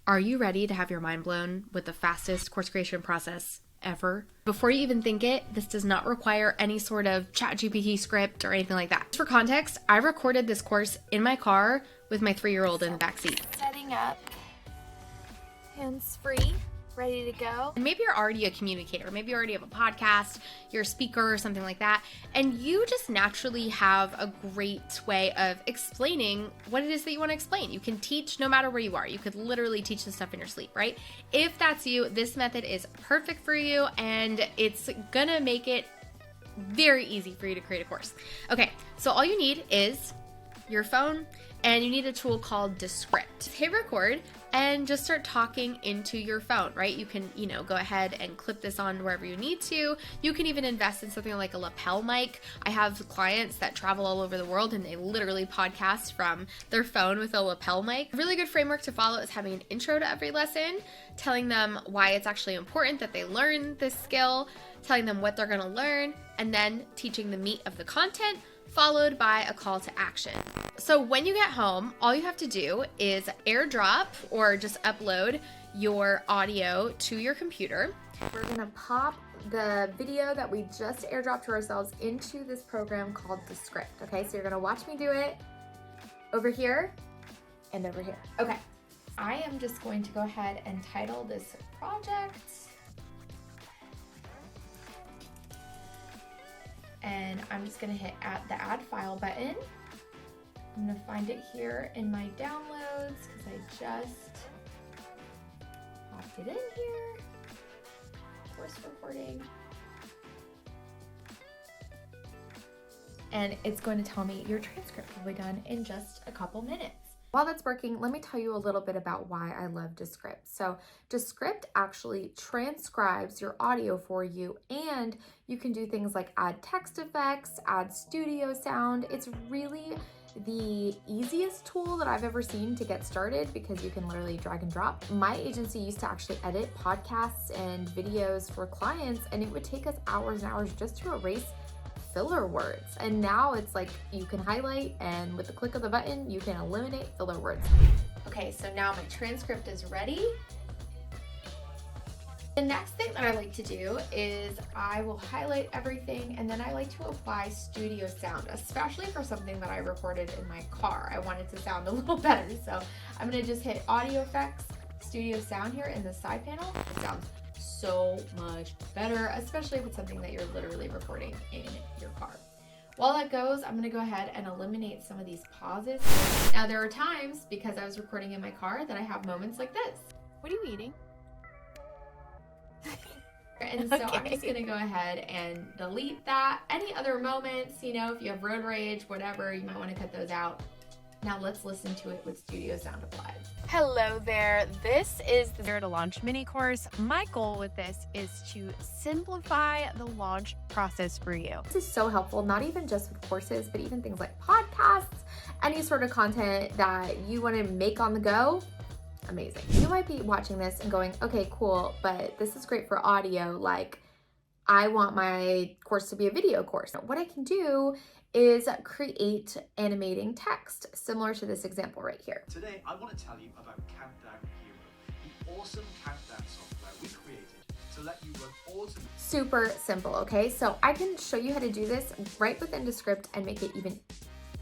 Are you ready to have your mind blown with the fastest course creation process ever? Before you even think it, this does not require any sort of ChatGPT script or anything like that. For context, I recorded this course in my car with my 3-year-old in the backseat. Setting up, hands-free, ready to go. And maybe you're already a communicator. Maybe you already have a podcast, you're a speaker or something like that, and you just naturally have a great way of explaining what it is that you want to explain. You can teach no matter where you are. You could literally teach this stuff in your sleep, right? If that's you, this method is perfect for you, and it's gonna make it very easy for you to create a course. Okay, so all you need is your phone, and you need a tool called Descript. Hit record and just start talking into your phone, right? You can, go ahead and clip this on wherever you need to. You can even invest in something like a lapel mic. I have clients that travel all over the world and they literally podcast from their phone with a lapel mic. A really good framework to follow is having an intro to every lesson, telling them why it's actually important that they learn this skill, telling them what they're gonna learn, and then teaching the meat of the content, followed by a call to action. So when you get home, all you have to do is airdrop or just upload your audio to your computer. We're gonna pop the video that we just airdropped to ourselves into this program called Descript, okay? So you're gonna watch me do it over here and over here. Okay, I am just going to go ahead and title this project. And I'm just gonna hit the add file button. I'm gonna find it here in my downloads because I just popped it in here. Course recording. And it's going to tell me your transcript will be done in just a couple minutes. While that's working, let me tell you a little bit about why I love Descript. So Descript actually transcribes your audio for you, and you can do things like add text effects, add studio sound. It's really the easiest tool that I've ever seen to get started because you can literally drag and drop. My agency used to actually edit podcasts and videos for clients, and it would take us hours and hours just to erase filler words. And now it's like you can highlight, and with the click of the button, you can eliminate filler words. Okay, so now my transcript is ready. The next thing that I like to do is I will highlight everything, and then I like to apply studio sound, especially for something that I recorded in my car. I want it to sound a little better. So I'm gonna just hit audio effects, studio sound here in the side panel. It sounds so much better, especially if it's something that you're literally recording in your car. While that goes, I'm gonna go ahead and eliminate some of these pauses. Now there are times, because I was recording in my car, that I have moments like this. What are you eating? And so I'm just gonna go ahead and delete that. Any other moments, if you have road rage, whatever, you might wanna cut those out. Now let's listen to it with studio sound applied. Hello there. This is the Zero to Launch mini course. My goal with this is to simplify the launch process for you. This is so helpful, not even just with courses, but even things like podcasts, any sort of content that you want to make on the go. Amazing. You might be watching this and going, okay, cool, but this is great for audio. Like, I want my course to be a video course. What I can do is create animating text, similar to this example right here. Today, I want to tell you about Countdown Hero, the awesome countdown software we created to let you run awesome. Super simple, okay? So I can show you how to do this right within Descript and make it even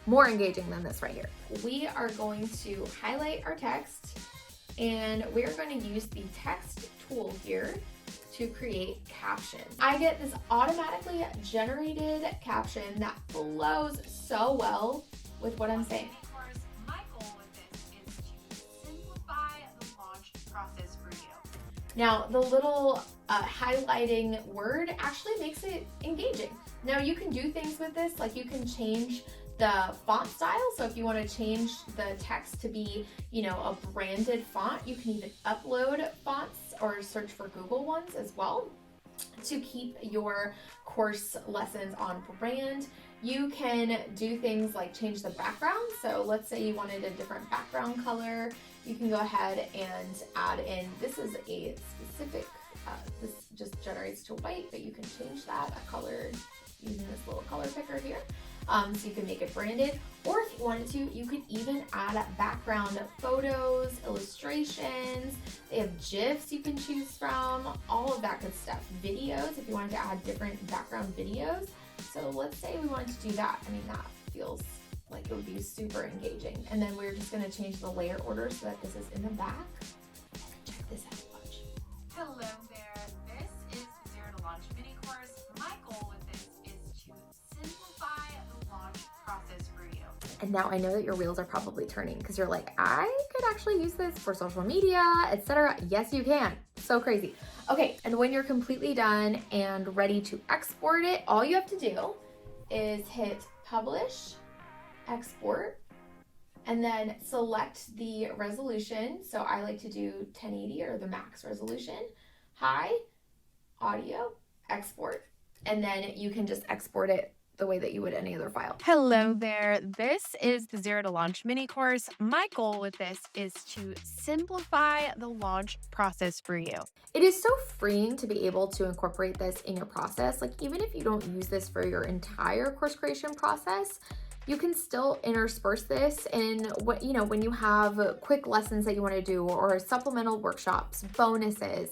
more engaging than this right here. We are going to highlight our text, and we're going to use the text tool here to create captions. I get this automatically generated caption that flows so well with what I'm saying. Of course, my goal with this is to simplify the launch process for you. Now, the little highlighting word actually makes it engaging. Now, you can do things with this, like you can change the font style. So if you want to change the text to be, a branded font, you can even upload fonts or search for Google ones as well to keep your course lessons on brand. You can do things like change the background. So let's say you wanted a different background color. You can go ahead and add in, this is a specific, this just generates to white, but you can change that a color using this little color picker here. So you can make it branded, or if you wanted to, you could even add background photos, illustrations. They have GIFs you can choose from, all of that good stuff. Videos, if you wanted to add different background videos. So let's say we wanted to do that. I mean, that feels like it would be super engaging. And then we're just gonna change the layer order so that this is in the back. Check this out, watch. Hello there. This is the Zero to Launch mini course. My goal with this is to simplify the launch process for you. And now I know that your wheels are probably turning because you're like, I could actually use this for social media, etc. Yes, you can. So crazy. Okay, and when you're completely done and ready to export it, all you have to do is hit publish, export, and then select the resolution. So I like to do 1080 or the max resolution, high, audio, export, and then you can just export it the way that you would any other file. Hello there. This is the Zero to Launch mini course. My goal with this is to simplify the launch process for you. It is so freeing to be able to incorporate this in your process. Like, even if you don't use this for your entire course creation process, you can still intersperse this in what, you know, when you have quick lessons that you want to do, or supplemental workshops, bonuses,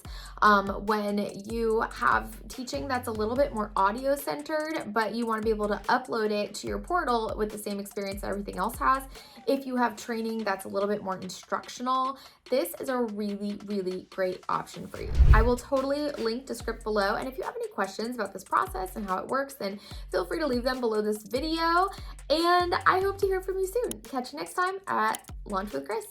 when you have teaching that's a little bit more audio centered, but you want to be able to upload it to your portal with the same experience that everything else has. If you have training that's a little bit more instructional, this is a really, really great option for you. I will totally link Descript below. And if you have any questions about this process and how it works, then feel free to leave them below this video. And I hope to hear from you soon. Catch you next time at Launch with Chris.